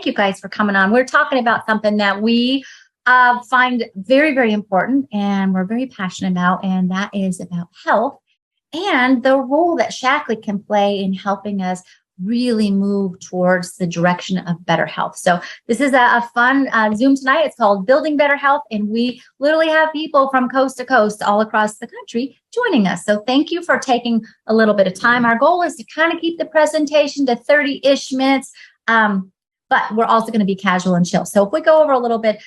you guys for coming on. We're talking about something that we find very, very important and we're very passionate about, and that is about health and the role that Shaklee can play in helping us really move towards the direction of better health. So this is a fun Zoom tonight. It's called Building Better Health, and we literally have people from coast to coast all across the country joining us. So thank you for taking a little bit of time. Our goal is to kind of keep the presentation to 30-ish minutes. But we're also going to be casual and chill. So if we go over a little bit,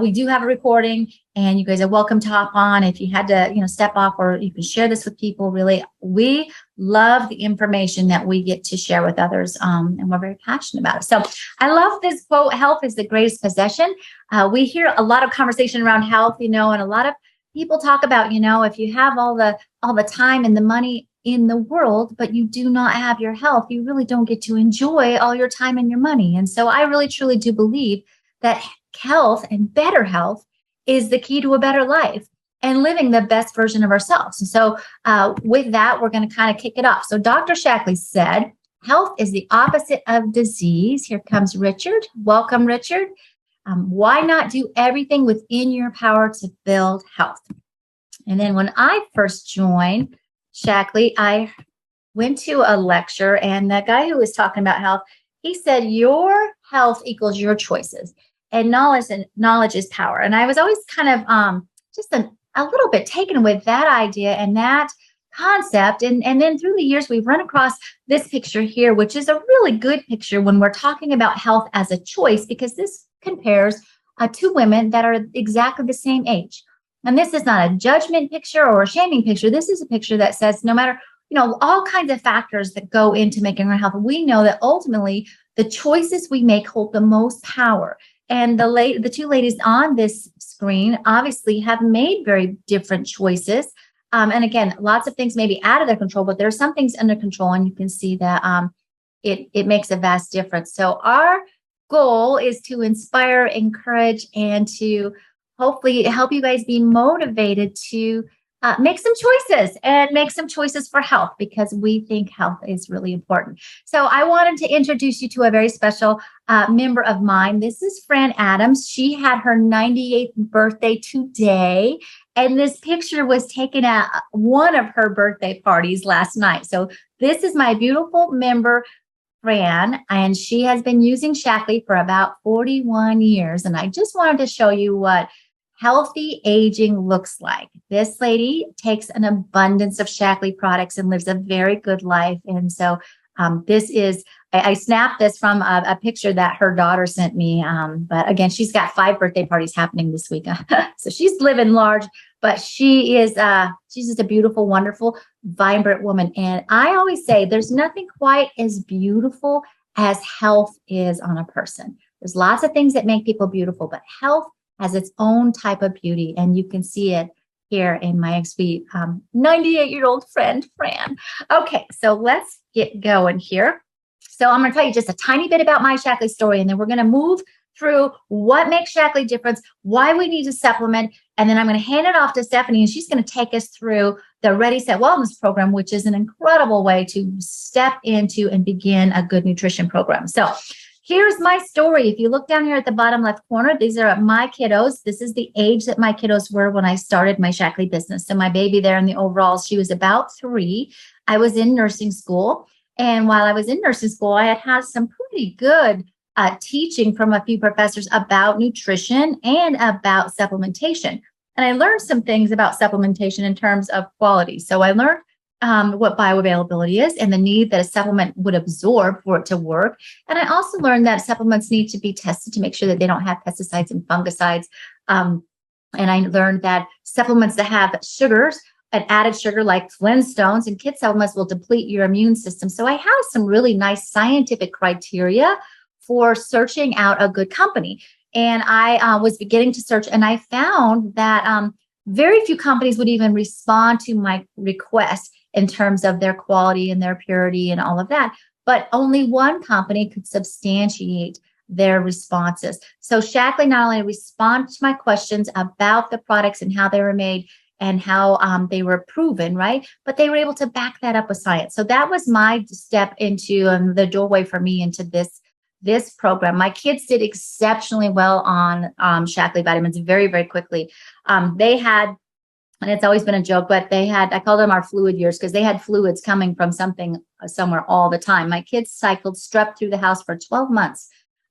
we do have a recording, and you guys are welcome to hop on. If you had to, step off, or you can share this with people. Really, we love the information that we get to share with others, and we're very passionate about it. So I love this quote: "Health is the greatest possession." We hear a lot of conversation around health, and a lot of people talk about, if you have all the time and the money in the world, but you do not have your health, you really don't get to enjoy all your time and your money. And so I really, truly do believe that health and better health is the key to a better life and living the best version of ourselves. And so with that, we're going to kind of kick it off. So Dr. Shaklee said, health is the opposite of disease. Here comes Richard. Welcome, Richard. Why not do everything within your power to build health? And then when I first joined Shaklee, I went to a lecture, and the guy who was talking about health, he said, your health equals your choices, and knowledge is power. And I was always kind of just a little bit taken with that idea and that concept. And then through the years, we've run across this picture here, which is a really good picture when we're talking about health as a choice, because this compares two women that are exactly the same age. And this is not a judgment picture or a shaming picture. This is a picture that says no matter, all kinds of factors that go into making our health, we know that ultimately the choices we make hold the most power. And the two ladies on this screen obviously have made very different choices. And again, lots of things may be out of their control, but there are some things under control, and you can see that it makes a vast difference. So our goal is to inspire, encourage, and to hopefully help you guys be motivated to make some choices for health, because we think health is really important. So I wanted to introduce you to a very special member of mine. This is Fran Adams. She had her 98th birthday today, and this picture was taken at one of her birthday parties last night. So this is my beautiful member, Fran, and she has been using Shaklee for about 41 years. And I just wanted to show you what healthy aging looks like. This lady takes an abundance of Shaklee products and lives a very good life. And so this is, I snapped this from a picture that her daughter sent me. But again, she's got 5 birthday parties happening this week. So she's living large, but she's just a beautiful, wonderful, vibrant woman. And I always say there's nothing quite as beautiful as health is on a person. There's lots of things that make people beautiful, but health has its own type of beauty, and you can see it here in my sweet 98-year-old friend, Fran. Okay, so let's get going here. So I'm going to tell you just a tiny bit about my Shaklee story, and then we're going to move through what makes Shaklee different, why we need to supplement, and then I'm going to hand it off to Stephanie, and she's going to take us through the Ready, Set, Wellness program, which is an incredible way to step into and begin a good nutrition program. So here's my story. If you look down here at the bottom left corner, these are my kiddos. This is the age that my kiddos were when I started my Shaklee business. So my baby there in the overalls, she was about 3. I was in nursing school. And while I was in nursing school, I had some pretty good teaching from a few professors about nutrition and about supplementation. And I learned some things about supplementation in terms of quality. So I learned what bioavailability is and the need that a supplement would absorb for it to work. And I also learned that supplements need to be tested to make sure that they don't have pesticides and fungicides. And I learned that supplements that have sugars, an added sugar like Flintstones and kid supplements, will deplete your immune system. So I have some really nice scientific criteria for searching out a good company. And I was beginning to search, and I found that very few companies would even respond to my request in terms of their quality and their purity and all of that. But only one company could substantiate their responses. So Shaklee not only responded to my questions about the products and how they were made and how they were proven, right? But they were able to back that up with science. So that was my step into the doorway for me into this this program. My kids did exceptionally well on Shaklee vitamins very, very quickly. They had, and it's always been a joke, but they had, I call them our fluid years because they had fluids coming from something somewhere all the time. My kids cycled strep through the house for 12 months.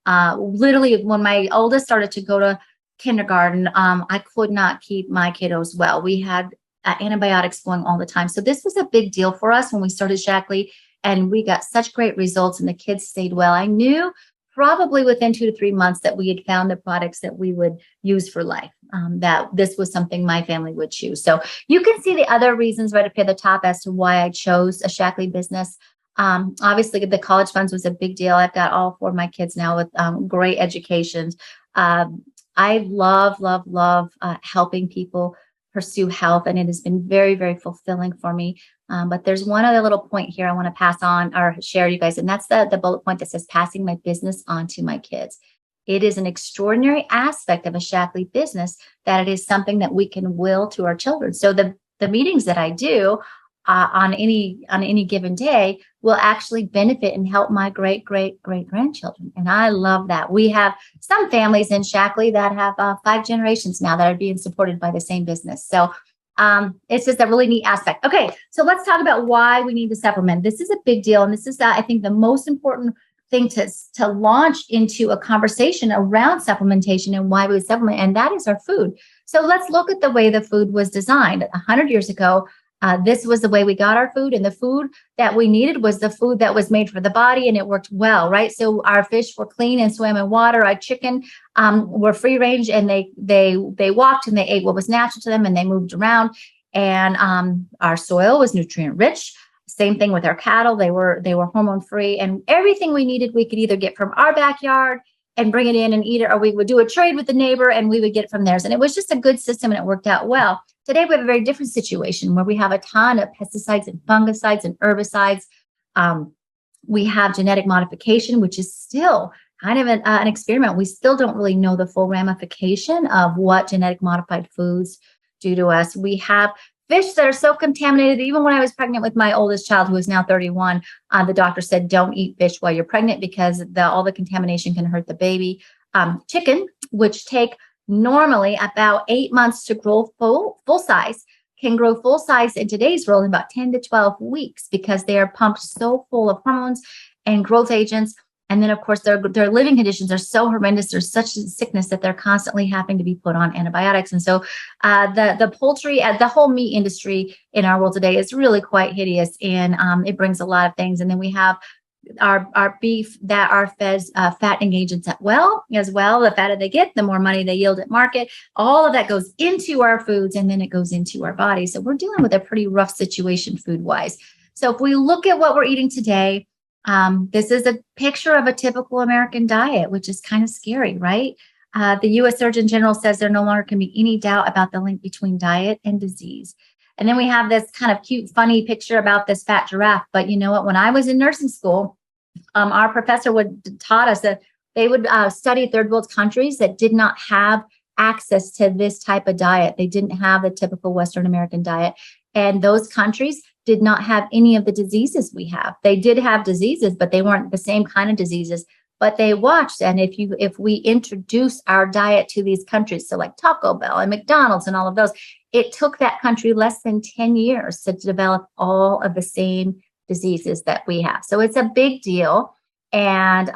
Literally, when my oldest started to go to kindergarten, I could not keep my kiddos well. We had antibiotics going all the time. So this was a big deal for us when we started Shaklee, and we got such great results and the kids stayed well. I knew probably within 2 to 3 months that we had found the products that we would use for life, that this was something my family would choose. So you can see the other reasons right up here at the top as to why I chose a Shaklee business. Obviously, the college funds was a big deal. I've got all 4 of my kids now with great educations. I love helping people pursue health, and it has been very, very fulfilling for me. But there's one other little point here I want to pass on or share you guys, and that's the bullet point that says passing my business on to my kids. It is an extraordinary aspect of a Shaklee business that it is something that we can will to our children. So the meetings that I do on any given day will actually benefit and help my great grandchildren. And I love that. We have some families in Shaklee that have 5 generations now that are being supported by the same business. So it's just a really neat aspect. Okay, so let's talk about why we need to supplement. This is a big deal. And this is, I think, the most important thing to launch into a conversation around supplementation and why we would supplement, and that is our food. So let's look at the way the food was designed. 100 years ago, this was the way we got our food, and the food that we needed was the food that was made for the body, and it worked well, right? So our fish were clean and swam in water. Our chicken were free range, and they walked and they ate what was natural to them, and they moved around. And our soil was nutrient rich. Same thing with our cattle; they were hormone free, and everything we needed we could either get from our backyard and bring it in and eat it, or we would do a trade with the neighbor and we would get it from theirs. And it was just a good system, and it worked out well. Today, we have a very different situation where we have a ton of pesticides and fungicides and herbicides. We have genetic modification, which is still kind of an experiment. We still don't really know the full ramification of what genetic modified foods do to us. We have fish that are so contaminated. Even when I was pregnant with my oldest child, who is now 31, the doctor said, don't eat fish while you're pregnant because all the contamination can hurt the baby. Chicken, which take normally about 8 months to grow full size, can grow full size in today's world in about 10 to 12 weeks because they are pumped so full of hormones and growth agents. And then, of course, their living conditions are so horrendous. There's such sickness that they're constantly having to be put on antibiotics. And so the poultry, the whole meat industry in our world today is really quite hideous, and it brings a lot of things. And then we have our beef that are fed fattening agents as well. The fatter they get, the more money they yield at market. All of that goes into our foods, and then it goes into our bodies. So we're dealing with a pretty rough situation food-wise. So if we look at what we're eating today, this is a picture of a typical American diet, which is kind of scary, right? The U.S. Surgeon General says there no longer can be any doubt about the link between diet and disease. And then we have this kind of cute, funny picture about this fat giraffe. But you know what? When I was in nursing school, our professor taught us that they would study third world countries that did not have access to this type of diet. They didn't have the typical Western American diet. And those countries did not have any of the diseases we have. They did have diseases, but they weren't the same kind of diseases. But they watched, and if we introduce our diet to these countries, so like Taco Bell and McDonald's and all of those, it took that country less than 10 years to develop all of the same diseases that we have. So it's a big deal. And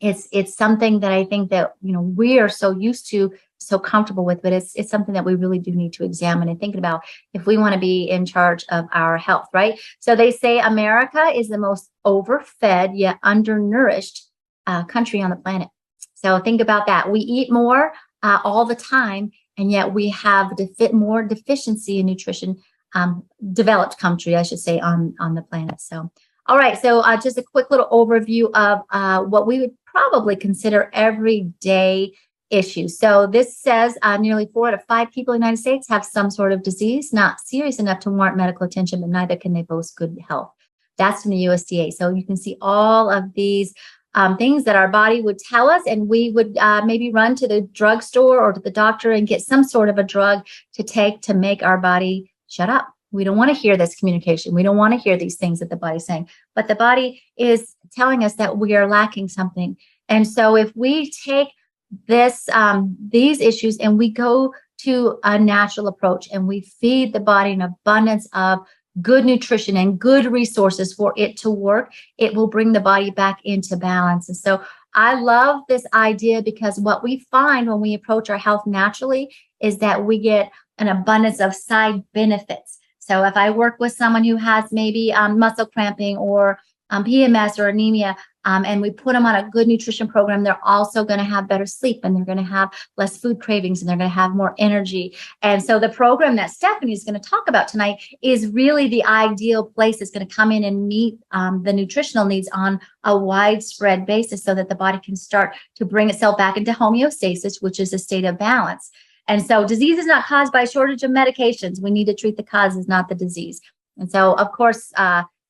it's something that I think that, we are so used to, so comfortable with, but it's something that we really do need to examine and think about if we want to be in charge of our health, right? So they say America is the most overfed yet undernourished country on the planet. So think about that. We eat more all the time, and yet we have more deficiency in nutrition, developed country, I should say, on the planet. So, all right. So just a quick little overview of what we would probably consider everyday issues. So this says nearly 4 out of 5 people in the United States have some sort of disease, not serious enough to warrant medical attention, but neither can they boast good health. That's from the USDA. So you can see all of these things that our body would tell us, and we would maybe run to the drugstore or to the doctor and get some sort of a drug to take to make our body shut up. We don't want to hear this communication. We don't want to hear these things that the body's saying. But the body is telling us that we are lacking something. And so if we take these issues and we go to a natural approach and we feed the body an abundance of good nutrition and good resources for it to work, it will bring the body back into balance. And so I love this idea, because what we find when we approach our health naturally is that we get an abundance of side benefits. So if I work with someone who has maybe muscle cramping or PMS or anemia, and we put them on a good nutrition program, they're also going to have better sleep, and they're going to have less food cravings, and they're going to have more energy. And so the program that Stephanie is going to talk about tonight is really the ideal place. It's going to come in and meet the nutritional needs on a widespread basis, so that the body can start to bring itself back into homeostasis, which is a state of balance. And so disease is not caused by a shortage of medications. We need to treat the causes, not the disease. And so, of course,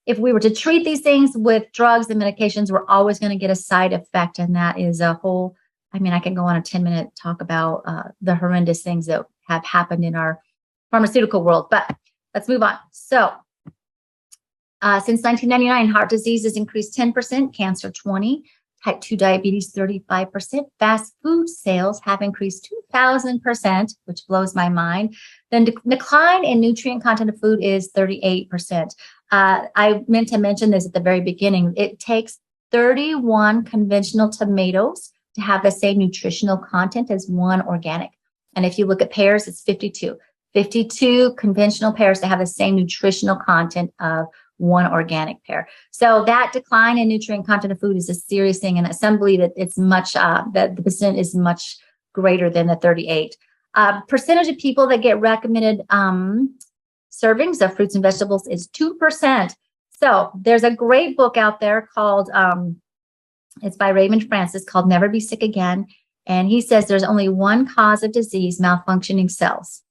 if we were to treat these things with drugs and medications, we're always going to get a side effect. And that is a whole, I mean, I can go on a 10-minute talk about the horrendous things that have happened in our pharmaceutical world, but let's move on. So since 1999, heart disease has increased 10%, cancer 20%, type 2 diabetes 35%, fast food sales have increased 2,000%, which blows my mind. Then decline in nutrient content of food is 38%. I meant to mention this at the very beginning. It takes 31 conventional tomatoes to have the same nutritional content as one organic. And if you look at pears, it's 52. 52 conventional pears to have the same nutritional content of one organic pear. So that decline in nutrient content of food is a serious thing. And some believe that it's much, that the percent is much greater than the 38. Percentage of people that get recommended servings of fruits and vegetables is 2%. So there's a great book out there called, it's by Raymond Francis, called Never Be Sick Again. And he says there's only one cause of disease: malfunctioning cells.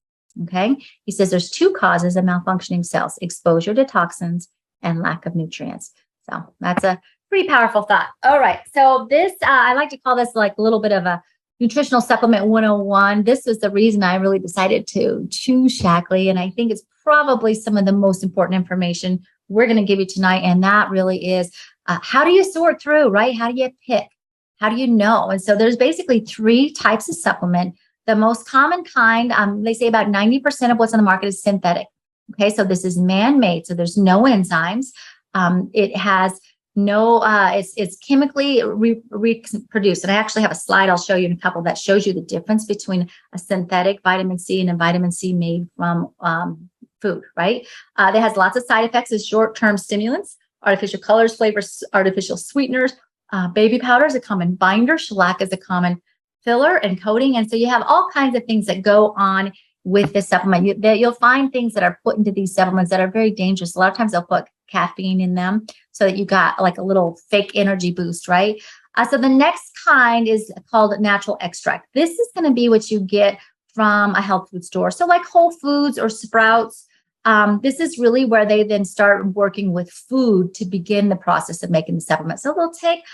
Okay. He says there's two causes of malfunctioning cells: exposure to toxins and lack of nutrients. So that's a pretty powerful thought. All right. So this, I like to call this like a little bit of a nutritional supplement 101. This was the reason I really decided to choose Shaklee. And I think it's probably some of the most important information we're going to give you tonight. And that really is, how do you sort through, right? How do you pick? How do you know? And so there's basically 3 types of supplement. The most common kind, they say about 90% of what's on the market is synthetic. Okay, so this is man-made, so there's no enzymes. It has no, it's chemically reproduced. And I actually have a slide I'll show you in a couple that shows you the difference between a synthetic vitamin C and a vitamin C made from food, right? It has lots of side effects as short-term stimulants, artificial colors, flavors, artificial sweeteners, baby powder is a common binder, shellac is a common filler and coating. And so you have all kinds of things that go on with this supplement. You'll find things that are put into these supplements that are very dangerous. A lot of times they'll put caffeine in them so that you got like a little fake energy boost, right? So the next kind is called natural extract. This is going to be what you get from a health food store. So like Whole Foods or Sprouts. This is really where they then start working with food to begin the process of making the supplement. So they'll take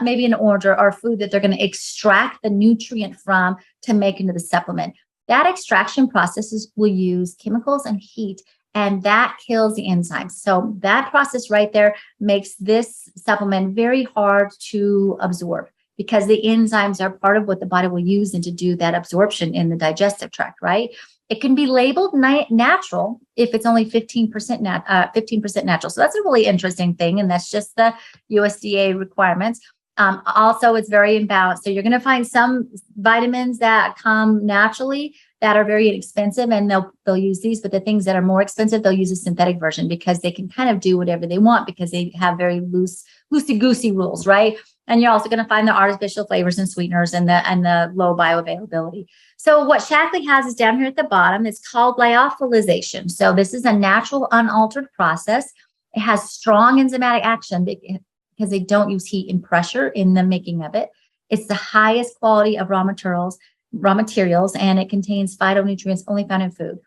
maybe an orange or food that they're going to extract the nutrient from to make into the supplement. That extraction processes will use chemicals and heat, and that kills the enzymes. So that process right there makes this supplement very hard to absorb, because the enzymes are part of what the body will use and to do that absorption in the digestive tract, right? It can be labeled natural if it's only 15% natural. So that's a really interesting thing. And that's just the USDA requirements. Also, it's very imbalanced. So you're going to find some vitamins that come naturally that are very inexpensive, and they'll use these. But the things that are more expensive, they'll use a synthetic version because they can kind of do whatever they want because they have very loosey-goosey rules, right? And you're also going to find the artificial flavors and sweeteners and the low bioavailability. So what Shaklee has is down here at the bottom. It's called lyophilization. So this is a natural, unaltered process. It has strong enzymatic action because they don't use heat and pressure in the making of it. It's the highest quality of raw materials, and it contains phytonutrients only found in food.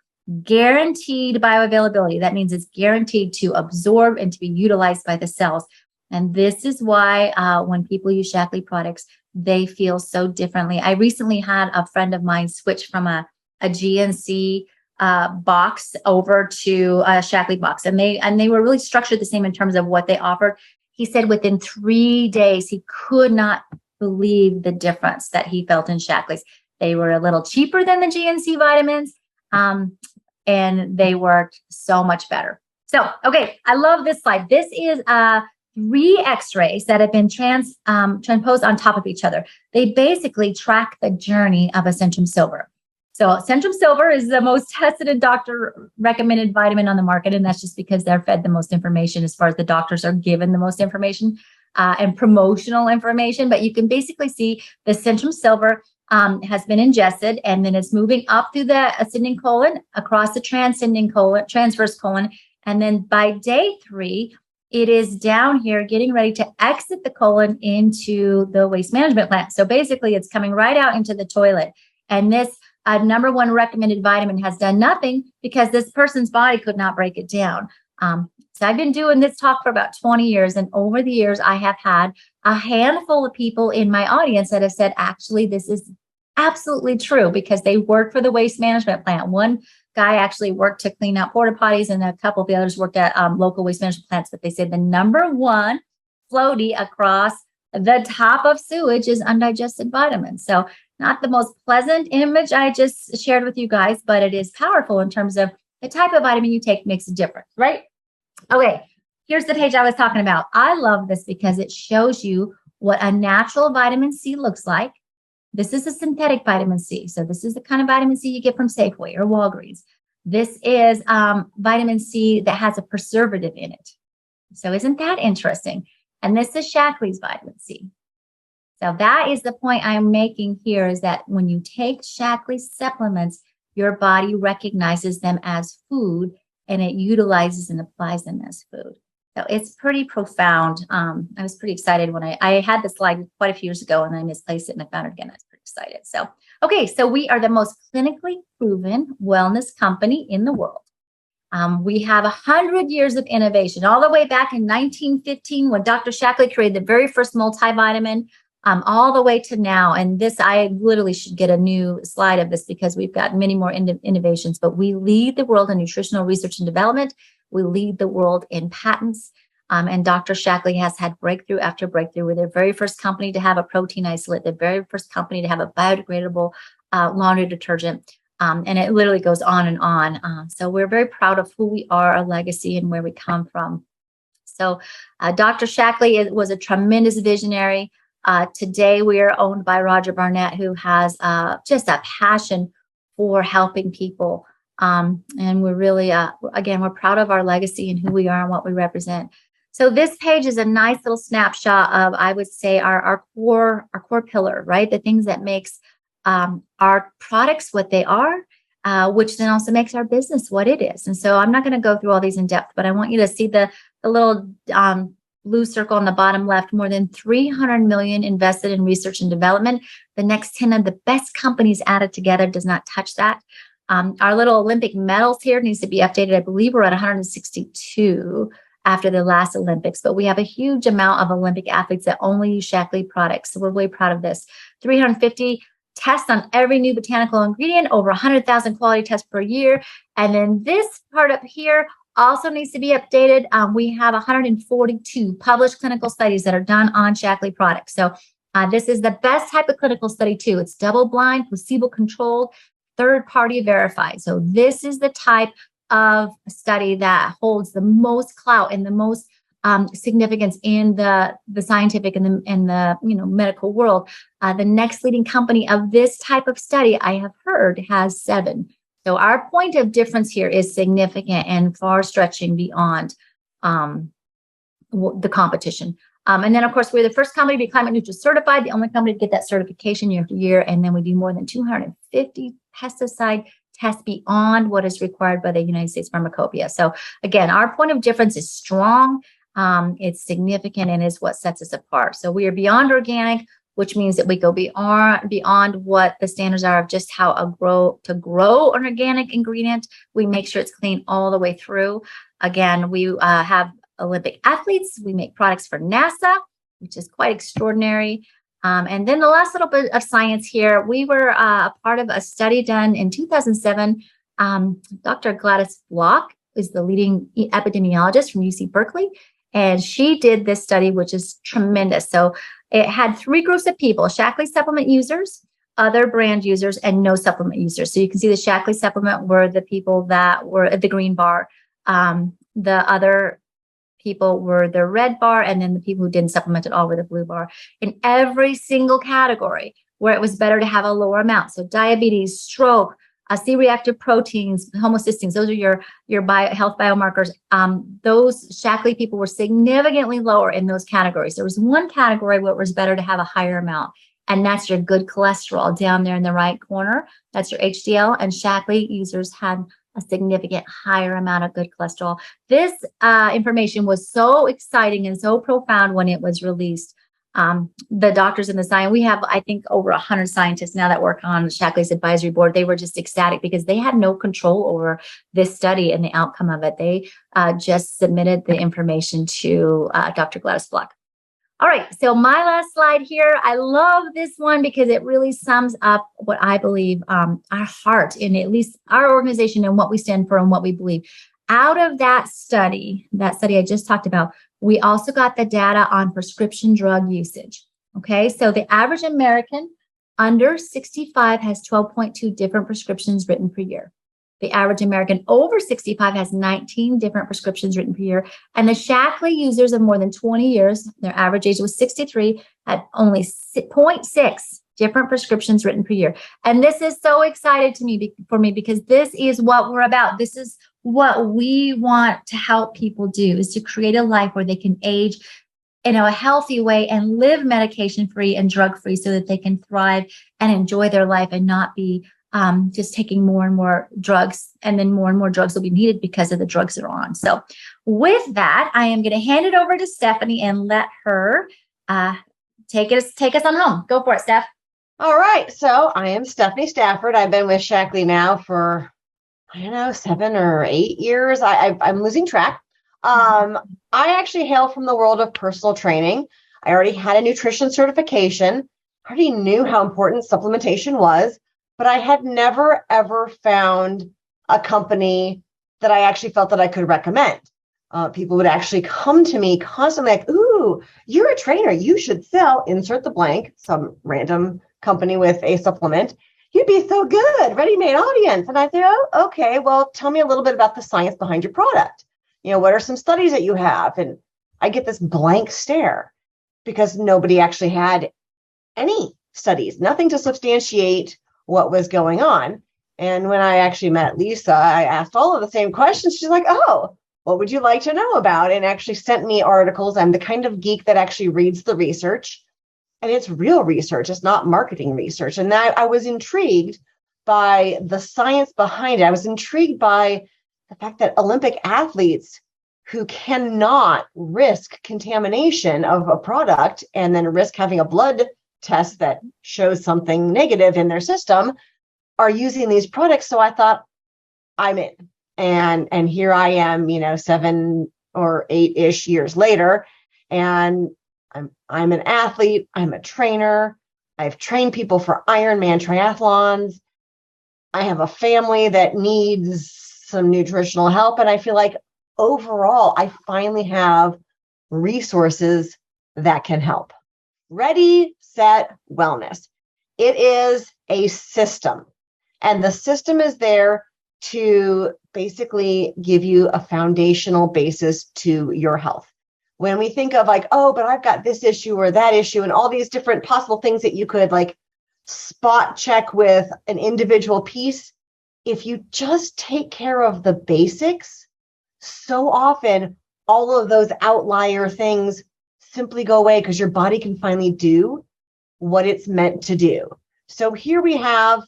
Guaranteed bioavailability. That means it's guaranteed to absorb and to be utilized by the cells. And this is why when people use Shaklee products, they feel so differently. I recently had a friend of mine switch from a GNC box over to a Shaklee box, and they were really structured the same in terms of what they offered. He said within 3 days, he could not believe the difference that he felt in Shaklee's. They were a little cheaper than the GNC vitamins, and they worked so much better. So, okay, I love this slide. This is 3 x-rays that have been transposed on top of each other. They basically track the journey of a Centrum Silver. So Centrum Silver is the most tested and doctor recommended vitamin on the market. And that's just because they're fed the most information as far as the doctors are given the most information and promotional information. But you can basically see the Centrum Silver has been ingested, and then it's moving up through the ascending colon, across the transverse colon. And then by day 3, it is down here getting ready to exit the colon into the waste management plant. So basically it's coming right out into the toilet. And this number 1 recommended vitamin has done nothing because this person's body could not break it down. So I've been doing this talk for about 20 years. And over the years, I have had a handful of people in my audience that have said, actually, this is absolutely true, because they work for the waste management plant. One guy actually worked to clean out porta potties, and a couple of the others worked at local waste management plants. But they said the number 1 floaty across the top of sewage is undigested vitamins. So not the most pleasant image I just shared with you guys, but it is powerful in terms of the type of vitamin you take makes a difference, right? Okay, here's the page I was talking about. I love this because it shows you what a natural vitamin C looks like. This is a synthetic vitamin C. So this is the kind of vitamin C you get from Safeway or Walgreens. This is vitamin C that has a preservative in it. So isn't that interesting? And this is Shaklee's vitamin C. So that is the point I'm making here, is that when you take Shaklee's supplements, your body recognizes them as food and it utilizes and applies them as food. So it's pretty profound. I was pretty excited when I had this slide quite a few years ago and I misplaced it and I found it again. I was pretty excited. So, okay, so we are the most clinically proven wellness company in the world. We have 100 years of innovation, all the way back in 1915 when Dr. Shaklee created the very first multivitamin, all the way to now. And this, I literally should get a new slide of this because we've got many more innovations, but we lead the world in nutritional research and development. We lead the world in patents. And Dr. Shaklee has had breakthrough after breakthrough. We're the very first company to have a protein isolate, the very first company to have a biodegradable laundry detergent. And it literally goes on and on. So we're very proud of who we are, our legacy, and where we come from. So Dr. Shaklee was a tremendous visionary. Today, we are owned by Roger Barnett, who has just a passion for helping people. And we're really, again, we're proud of our legacy and who we are and what we represent. So this page is a nice little snapshot of, I would say, our core pillar, right? The things that makes our products what they are, which then also makes our business what it is. And so I'm not going to go through all these in depth, but I want you to see the little blue circle on the bottom left. More than 300 million invested in research and development. The next 10 of the best companies added together does not touch that. Our little Olympic medals here needs to be updated. I believe we're at 162 after the last Olympics, but we have a huge amount of Olympic athletes that only use Shaklee products. So we're really proud of this. 350 tests on every new botanical ingredient, over 100,000 quality tests per year. And then this part up here also needs to be updated. We have 142 published clinical studies that are done on Shaklee products. So this is the best type of clinical study too. It's double-blind, placebo-controlled, third-party verified. So this is the type of study that holds the most clout and the most significance in the scientific and the medical world. The next leading company of this type of study I have heard has 7. So our point of difference here is significant and far stretching beyond the competition. And then, of course, we're the first company to be climate neutral certified, the only company to get that certification year after year. And then we do more than 250 pesticide tests beyond what is required by the United States Pharmacopoeia. So again, our point of difference is strong. It's significant and is what sets us apart. So we are beyond organic, which means that we go beyond what the standards are of just how to grow an organic ingredient. We make sure it's clean all the way through. Again, we have Olympic athletes. We make products for NASA, which is quite extraordinary. And then the last little bit of science here, we were a part of a study done in 2007. Dr. Gladys Block is the leading epidemiologist from UC Berkeley. And she did this study, which is tremendous. So it had three groups of people: Shaklee supplement users, other brand users, and no supplement users. So you can see the Shaklee supplement were the people that were at the green bar. The other people were the red bar, and then the people who didn't supplement at all were the blue bar. In every single category where it was better to have a lower amount. So diabetes, stroke, C-reactive proteins, homocysteines, those are your health biomarkers. Those Shaklee people were significantly lower in those categories. There was one category where it was better to have a higher amount, and that's your good cholesterol down there in the right corner. That's your HDL, and Shaklee users had a significant higher amount of good cholesterol. This information was so exciting and so profound when it was released. The doctors and the science, we have, I think, over 100 scientists now that work on Shaklee's advisory board. They were just ecstatic because they had no control over this study and the outcome of it. They just submitted the information to Dr. Gladys Fluck. All right, so my last slide here. I love this one because it really sums up what I believe our heart in at least our organization and what we stand for and what we believe. Out of that study I just talked about, we also got the data on prescription drug usage. Okay, so the average American under 65 has 12.2 different prescriptions written per year. The average American over 65 has 19 different prescriptions written per year. And the Shaklee users of more than 20 years, their average age was 63, had only 0.6 different prescriptions written per year. And this is so excited for me because this is what we're about. This is what we want to help people do, is to create a life where they can age in a healthy way and live medication-free and drug-free so that they can thrive and enjoy their life and not be just taking more and more drugs, and then more and more drugs will be needed because of the drugs they're on. So with that, I am going to hand it over to Stephanie and let her take us on home. Go for it, Steph. All right. So I am Stephanie Stafford. I've been with Shaklee now for, 7 or 8 years. I'm losing track. I actually hail from the world of personal training. I already had a nutrition certification. I already knew how important supplementation was, but I had never, ever found a company that I actually felt that I could recommend. People would actually come to me constantly like, ooh, you're a trainer. You should sell, insert the blank, some random company with a supplement. You'd be so good, ready-made audience. And I say, oh, okay, well, tell me a little bit about the science behind your product. What are some studies that you have? And I get this blank stare because nobody actually had any studies, nothing to substantiate what was going on. And when I actually met Lisa, I asked all of the same questions. She's like, oh, what would you like to know about? And actually sent me articles. I'm the kind of geek that actually reads the research. And it's real research. It's not marketing research. And I was intrigued by the science behind it. I was intrigued by the fact that Olympic athletes who cannot risk contamination of a product and then risk having a blood test that shows something negative in their system are using these products. So I thought, I'm in. And here I am, 7 or 8-ish years later. And I'm an athlete. I'm a trainer. I've trained people for Ironman triathlons. I have a family that needs some nutritional help. And I feel like overall, I finally have resources that can help. Ready, Set, Wellness. It is a system. And the system is there to basically give you a foundational basis to your health. When we think of like, oh, but I've got this issue or that issue and all these different possible things that you could like spot check with an individual piece, if you just take care of the basics, so often all of those outlier things simply go away because your body can finally do what it's meant to do. So here we have,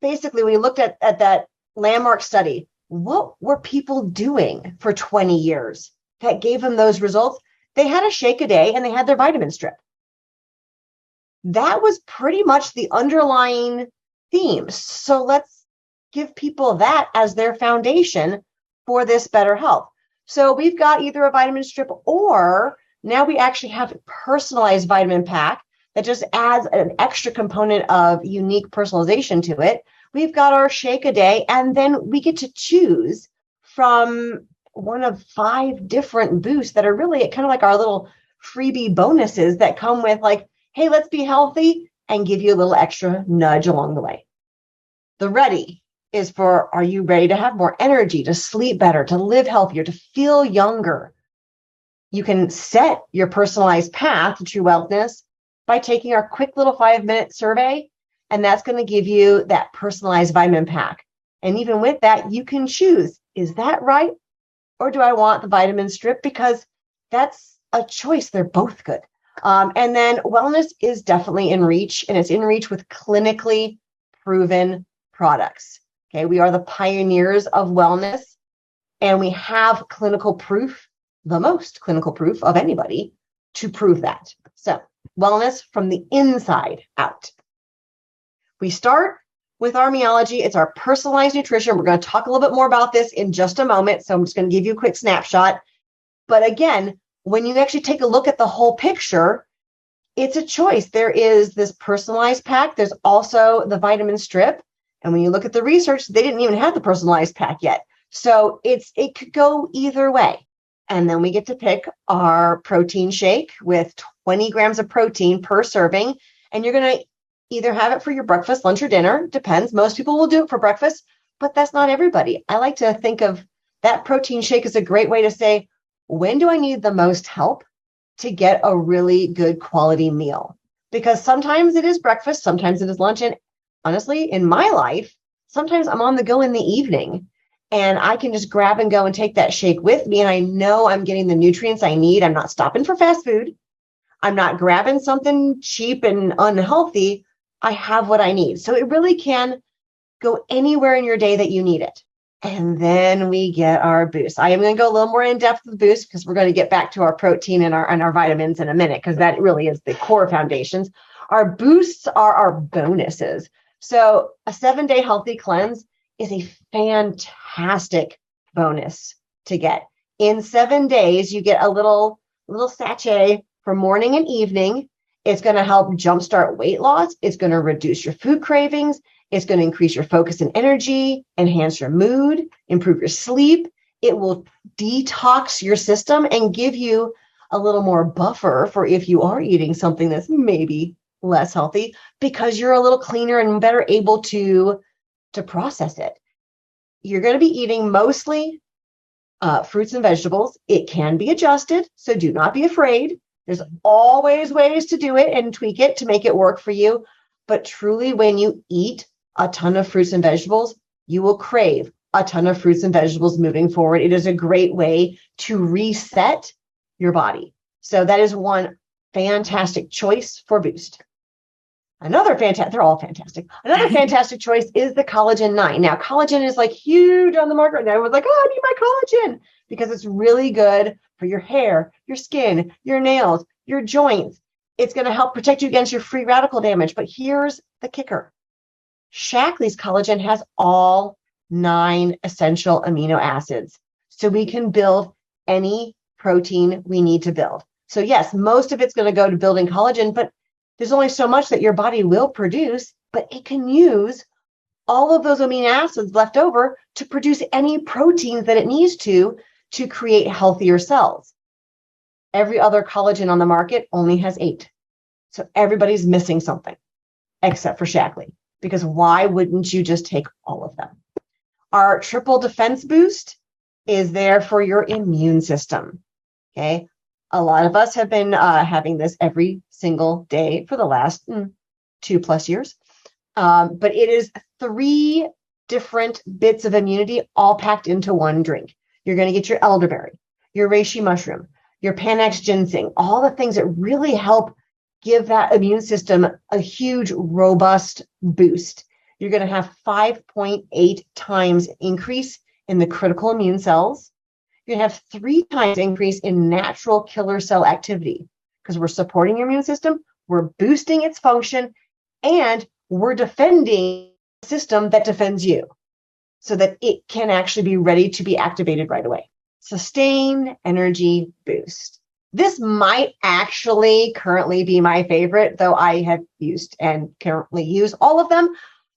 basically, we looked at that landmark study. What were people doing for 20 years that gave them those results? They had a shake a day and they had their vitamin strip. That was pretty much the underlying theme. So let's give people that as their foundation for this better health. So we've got either a vitamin strip, or now we actually have a personalized vitamin pack that just adds an extra component of unique personalization to it. We've got our shake a day, and then we get to choose from one of 5 different boosts that are really kind of like our little freebie bonuses that come with like, hey, let's be healthy, and give you a little extra nudge along the way. The ready is for, are you ready to have more energy, to sleep better, to live healthier, to feel younger? You can set your personalized path to true wellness by taking our quick little 5-minute survey, and that's going to give you that personalized vitamin pack. And even with that, you can choose, is that right? Or do I want the vitamin strip? Because that's a choice. They're both good. And then wellness is definitely in reach, and it's in reach with clinically proven products. Okay, we are the pioneers of wellness, and we have clinical proof, the most clinical proof of anybody, to prove that. So wellness from the inside out. We start with our Meology. It's our personalized nutrition. We're going to talk a little bit more about this in just a moment. So I'm just going to give you a quick snapshot. But again, when you actually take a look at the whole picture, it's a choice. There is this personalized pack. There's also the vitamin strip. And when you look at the research, they didn't even have the personalized pack yet. So it could go either way. And then we get to pick our protein shake with 20 grams of protein per serving. And you're going to either have it for your breakfast, lunch, or dinner. Depends. Most people will do it for breakfast, but that's not everybody. I like to think of that protein shake as a great way to say, when do I need the most help to get a really good quality meal? Because sometimes it is breakfast, sometimes it is lunch. And honestly, in my life, sometimes I'm on the go in the evening and I can just grab and go and take that shake with me. And I know I'm getting the nutrients I need. I'm not stopping for fast food. I'm not grabbing something cheap and unhealthy. I have what I need. So it really can go anywhere in your day that you need it. And then we get our boost. I am going to go a little more in depth with the boost because we're going to get back to our protein and our vitamins in a minute, because that really is the core foundations. Our boosts are our bonuses. So a 7-day healthy cleanse is a fantastic bonus to get. In 7 days, you get a little sachet for morning and evening. It's going to help jumpstart weight loss. It's going to reduce your food cravings. It's going to increase your focus and energy, enhance your mood, improve your sleep. It will detox your system and give you a little more buffer for if you are eating something that's maybe less healthy, because you're a little cleaner and better able to process it. You're going to be eating mostly fruits and vegetables. It can be adjusted, so do not be afraid. There's always ways to do it and tweak it to make it work for you. But truly, when you eat a ton of fruits and vegetables, you will crave a ton of fruits and vegetables moving forward. It is a great way to reset your body. So that is one fantastic choice for Boost. They're all fantastic. Another fantastic choice is the Collagen 9. Now, collagen is like huge on the market right now. Everyone's like, oh, I need my collagen, because it's really good for your hair, your skin, your nails, your joints. It's going to help protect you against your free radical damage. But here's the kicker. Shaklee's collagen has all 9 essential amino acids. So we can build any protein we need to build. So yes, most of it's going to go to building collagen, but there's only so much that your body will produce, but it can use all of those amino acids left over to produce any proteins that it needs to create healthier cells. Every other collagen on the market only has 8. So everybody's missing something except for Shaklee, because why wouldn't you just take all of them? Our triple defense boost is there for your immune system. Okay. A lot of us have been having this every single day for the last 2+ years. But it is 3 different bits of immunity all packed into one drink. You're going to get your elderberry, your reishi mushroom, your Panax ginseng, all the things that really help give that immune system a huge, robust boost. You're going to have 5.8 times increase in the critical immune cells. You're going to have 3 times increase in natural killer cell activity, because we're supporting your immune system, we're boosting its function, and we're defending the system that defends you so that it can actually be ready to be activated right away. Sustain energy boost. This might actually currently be my favorite, though I have used and currently use all of them.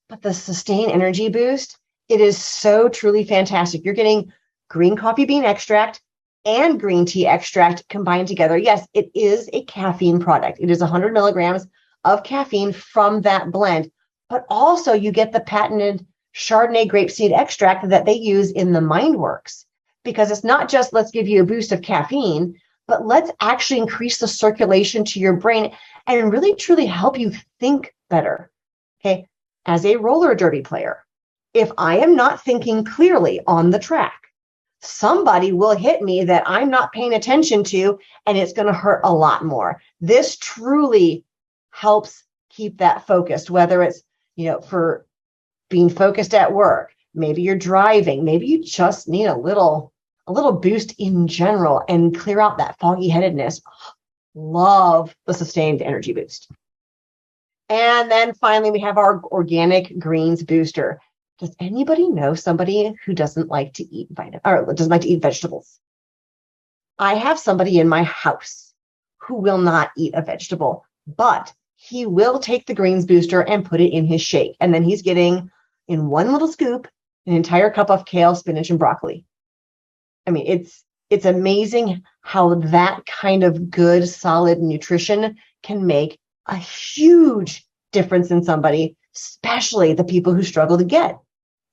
But the Sustain Energy Boost, it is so truly fantastic. You're getting green coffee bean extract and green tea extract combined together. Yes, it is a caffeine product. It is 100 milligrams of caffeine from that blend, but also you get the patented Chardonnay grapeseed extract that they use in the MindWorks, because it's not just let's give you a boost of caffeine, but let's actually increase the circulation to your brain and really truly help you think better. Okay. As a roller derby player, if I am not thinking clearly on the track, somebody will hit me that I'm not paying attention to, and it's going to hurt a lot more. This truly helps keep that focused, whether it's, for being focused at work, maybe you're driving, maybe you just need a little boost in general and clear out that foggy headedness. Love the sustained energy boost. And then finally, we have our organic greens booster. Does anybody know somebody who doesn't like to eat doesn't like to eat vegetables? I have somebody in my house who will not eat a vegetable, but he will take the greens booster and put it in his shake. And then he's getting, in one little scoop, an entire cup of kale, spinach, and broccoli. I mean, it's amazing how that kind of good, solid nutrition can make a huge difference in somebody, especially the people who struggle to get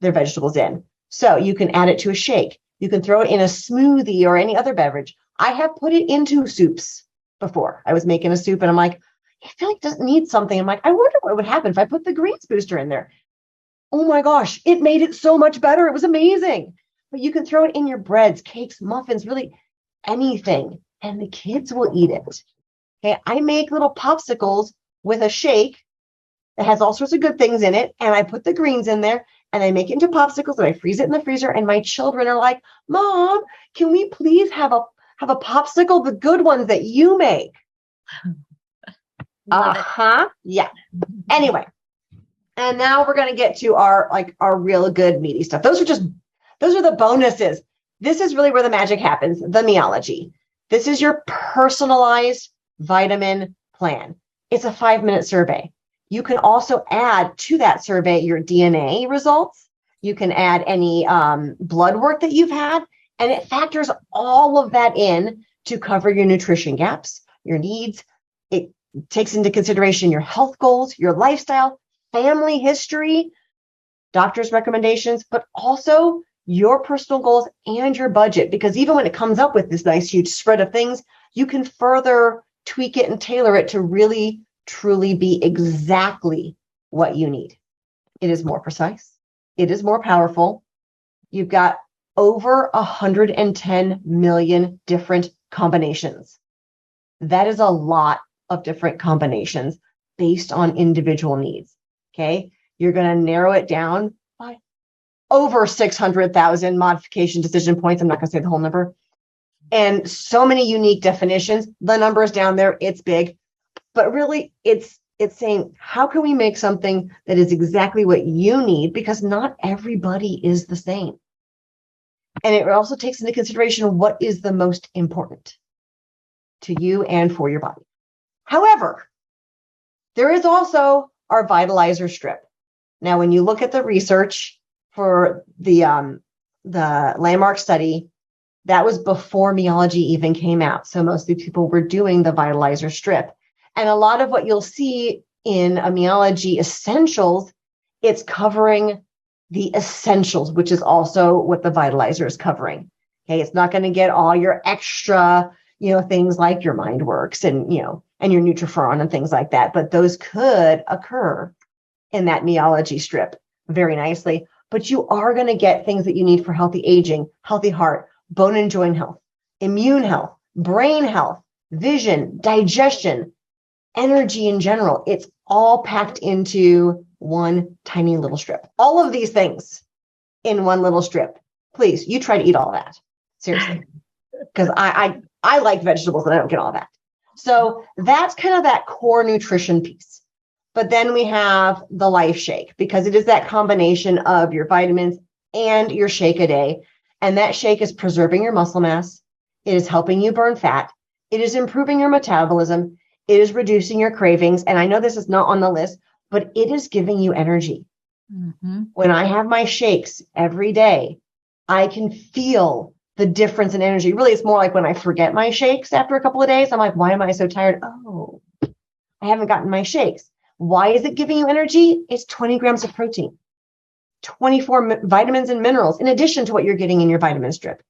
their vegetables in. So you can add it to a shake. You can throw it in a smoothie or any other beverage. I have put it into soups before. I was making a soup and I'm like, I feel like it doesn't need something. I'm like, I wonder what would happen if I put the greens booster in there. Oh my gosh, it made it so much better. It was amazing. But you can throw it in your breads, cakes, muffins, really anything, and the kids will eat it. Okay, I make little popsicles with a shake that has all sorts of good things in it, and I put the greens in there, and I make it into popsicles, and I freeze it in the freezer, and my children are like, Mom, can we please have a popsicle, the good ones that you make? Yeah. Anyway, and now we're going to get to our real good meaty stuff. Those are the bonuses. This is really where the magic happens, the Meology. This is your personalized vitamin plan. It's a 5-minute survey. You can also add to that survey your DNA results. You can add any blood work that you've had, and it factors all of that in to cover your nutrition gaps, your needs. It takes into consideration your health goals, your lifestyle, family history, doctor's recommendations, but also your personal goals and your budget. Because even when it comes up with this nice huge spread of things, you can further tweak it and tailor it to really truly be exactly what you need. It is more precise. It is more powerful. You've got over 110 million different combinations. That is a lot of different combinations based on individual needs. Okay. You're going to narrow it down by over 600,000 modification decision points. I'm not going to say the whole number. And so many unique definitions. The number is down there. It's big. But really, it's saying, how can we make something that is exactly what you need? Because not everybody is the same. And it also takes into consideration what is the most important to you and for your body. However, there is also our Vitalizer strip. Now, when you look at the research for the landmark study, that was before Meology even came out. So most of the people were doing the Vitalizer strip. And a lot of what you'll see in a Meology Essentials, it's covering the essentials, which is also what the Vitalizer is covering. Okay, it's not going to get all your extra, things like your MindWorks and your Nutriferon and things like that. But those could occur in that Meology strip very nicely. But you are going to get things that you need for healthy aging, healthy heart, bone and joint health, immune health, brain health, vision, digestion, energy in general. It's all packed into one tiny little strip. All of these things in one little strip. Please, you try to eat all that. Seriously. Because I like vegetables and I don't get all that. So that's kind of that core nutrition piece. But then we have the Life Shake, because it is that combination of your vitamins and your shake a day. And that shake is preserving your muscle mass. It is helping you burn fat. It is improving your metabolism. It is reducing your cravings. And I know this is not on the list, but it is giving you energy. Mm-hmm. When I have my shakes every day, I can feel the difference in energy. Really, it's more like when I forget my shakes after a couple of days, I'm like, why am I so tired? Oh, I haven't gotten my shakes. Why is it giving you energy? It's 20 grams of protein, 24 vitamins and minerals, in addition to what you're getting in your vitamin strip.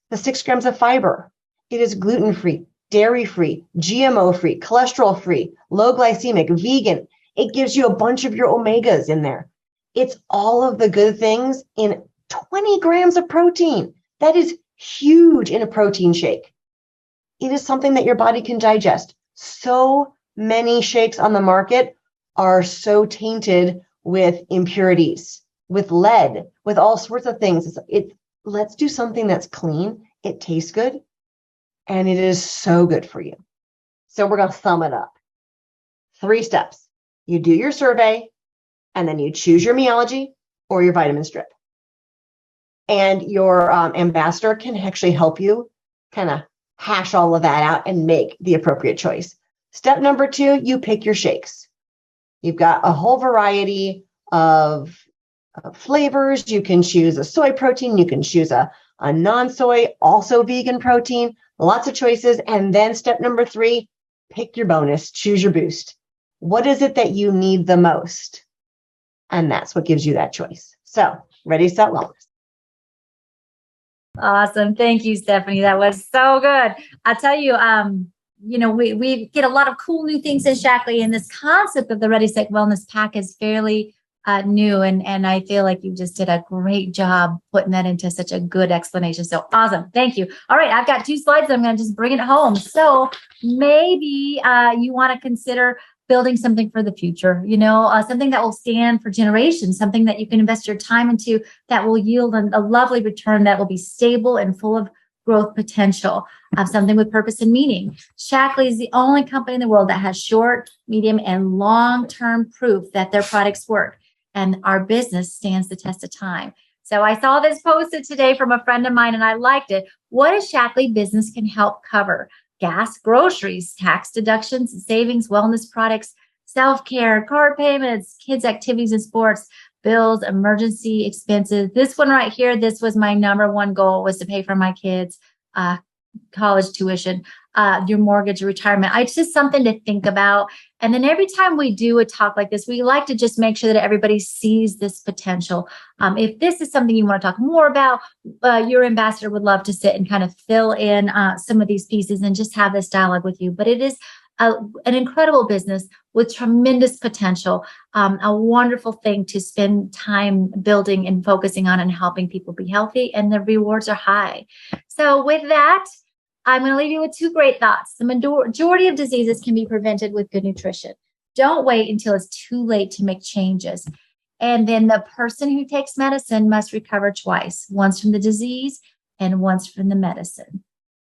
The 6 grams of fiber. It is gluten-free, dairy-free, GMO-free, cholesterol-free, low glycemic, vegan. It gives you a bunch of your omegas in there. It's all of the good things in 20 grams of protein. That is huge in a protein shake. It is something that your body can digest. So many shakes on the market are so tainted with impurities, with lead, with all sorts of things. Let's do something that's clean. It tastes good, and it is so good for you. So we're going to sum it up. 3 steps. You do your survey, and then you choose your Meology or your vitamin strip. And your ambassador can actually help you kind of hash all of that out and make the appropriate choice. Step number 2, you pick your shakes. You've got a whole variety of flavors. You can choose a soy protein. You can choose a non-soy, also vegan protein. Lots of choices. And then step number 3, pick your bonus. Choose your boost. What is it that you need the most? And that's what gives you that choice. So, Ready, Set, Wellness. Awesome. Thank you, Stephanie. That was so good. I'll tell you, we get a lot of cool new things in Shaklee, and this concept of the Ready, Set, Wellness pack is fairly new. And I feel like you just did a great job putting that into such a good explanation. So awesome. Thank you. All right. I've got 2 slides. I'm going to just bring it home. So maybe you want to consider building something for the future, something that will stand for generations, something that you can invest your time into that will yield a lovely return that will be stable and full of growth potential, something with purpose and meaning. Shaklee is the only company in the world that has short, medium, and long-term proof that their products work, and our business stands the test of time. So I saw this posted today from a friend of mine, and I liked it. What a Shaklee business can help cover: gas, groceries, tax deductions, savings, wellness products, self-care, car payments, kids' activities and sports, bills, emergency expenses. This one right here, this was my number one goal, was to pay for my kids' college tuition, your mortgage, retirement. It's just something to think about. And then every time we do a talk like this, we like to just make sure that everybody sees this potential. If this is something you want to talk more about, your ambassador would love to sit and kind of fill in some of these pieces and just have this dialogue with you. But it is an incredible business with tremendous potential, a wonderful thing to spend time building and focusing on and helping people be healthy, and the rewards are high. So with that, I'm going to leave you with 2 great thoughts. The majority of diseases can be prevented with good nutrition. Don't wait until it's too late to make changes. And then the person who takes medicine must recover twice, once from the disease and once from the medicine.